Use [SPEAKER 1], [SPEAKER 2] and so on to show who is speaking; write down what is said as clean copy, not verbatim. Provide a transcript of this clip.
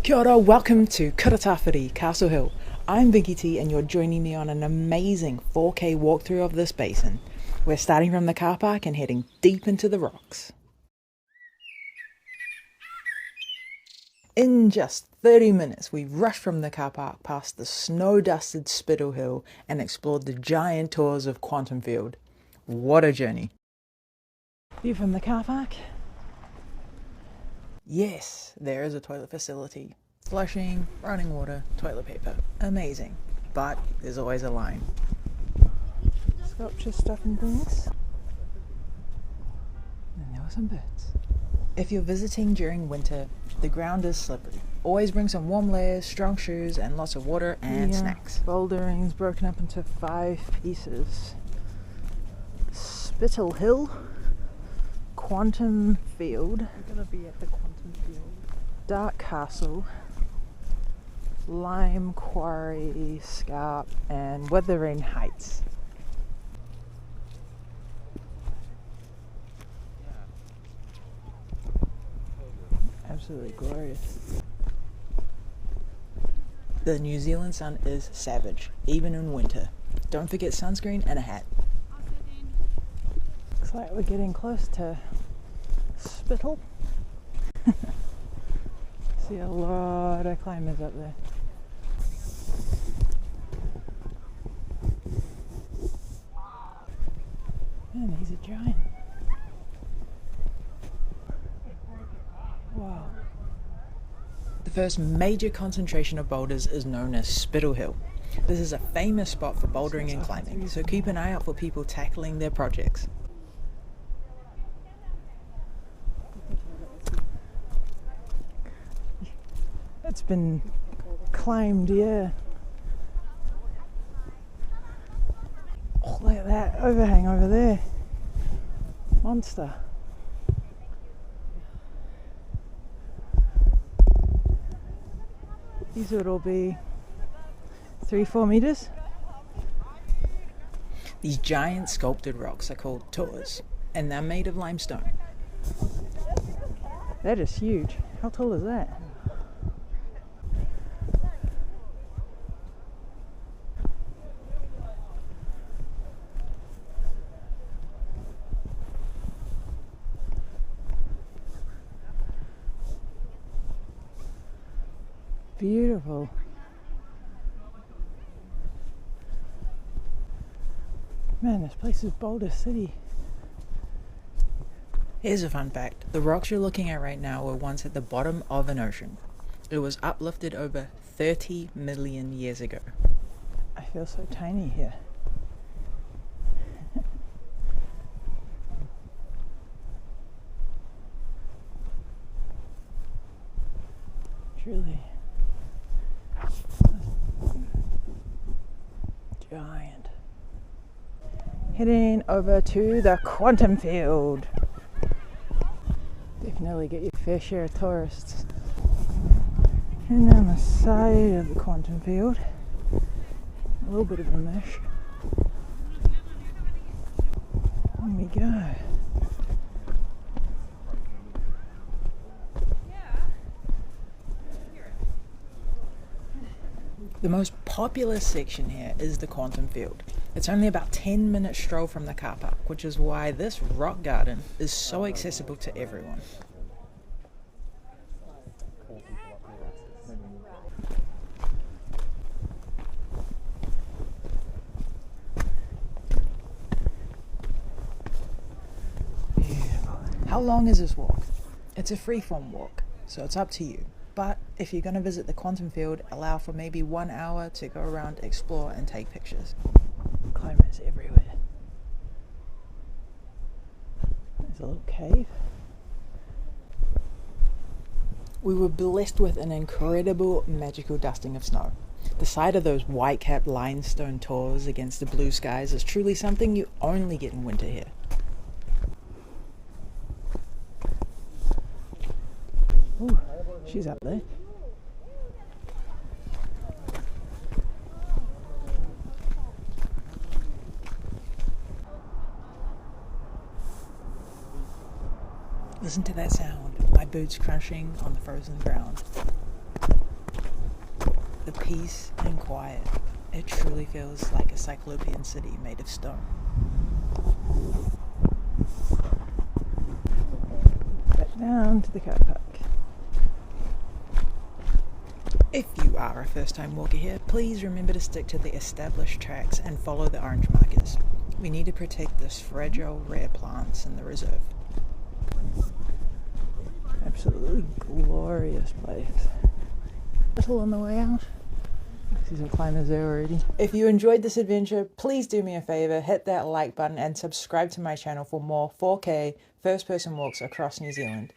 [SPEAKER 1] Kia ora, welcome to Kura Tawhiri, Castle Hill. I'm BinkyT and you're joining me on an amazing 4K walkthrough of this basin. We're starting from the car park and heading deep into the rocks. In just 30 minutes, we rushed from the car park past the snow-dusted Spittle Hill and explored the giant tours of Quantum Field. What a journey. View from the car park. Yes, there is a toilet facility. Flushing, running water, toilet paper. Amazing. But there's always a line. Sculpture stuff and things. And there were some birds. If you're visiting during winter, the ground is slippery. Always bring some warm layers, strong shoes, and lots of water and snacks. Bouldering is broken up into 5 pieces. Spittle Hill, Quantum Field. We're gonna be at the Quantum Field. Dark Castle, Lime Quarry, Scarp, and Wuthering Heights. Absolutely glorious. The New Zealand sun is savage, even in winter. Don't forget sunscreen and a hat. Looks like we're getting close to Spittle. See a lot of climbers up there. Man, he's a giant. Wow. The first major concentration of boulders is known as Spittle Hill. This is a famous spot for bouldering and climbing, so keep an eye out for people tackling their projects. It's been climbed, yeah. Oh, look at that overhang over there. Monster. These would all be 3-4 meters. These giant sculpted rocks are called tours, and they're made of limestone. That is huge. How tall is that? Beautiful. Man, this place is Boulder City. Here's a fun fact. The rocks you're looking at right now were once at the bottom of an ocean. It was uplifted over 30 million years ago. I feel so tiny here. Truly. Giant. Heading over to the Quantum Field. Definitely get your fair share of tourists. And on the side of the Quantum Field, a little bit of a mesh. On we go. The most popular section here is the Quantum Field. It's only about 10-minute stroll from the car park, which is why this rock garden is so accessible to everyone. Beautiful. How long is this walk? It's a free-form walk, so it's up to you. But if you're going to visit the Quantum Field, allow for maybe 1 hour to go around, explore and take pictures. Climbers everywhere. There's a little cave. We were blessed with an incredible magical dusting of snow. The sight of those white-capped limestone tours against the blue skies is truly something you only get in winter here. Ooh. She's up there. Listen to that sound. My boots crunching on the frozen ground. peace and quiet. It truly feels like a cyclopean city made of stone. Back down to the car park. If you are a first-time walker here, please remember to stick to the established tracks and follow the orange markers. We need to protect this fragile, rare plants in the reserve. Absolutely glorious place. Little on the way out. I see some climbers there already. If you enjoyed this adventure, please do me a favor, hit that like button and subscribe to my channel for more 4K first-person walks across New Zealand.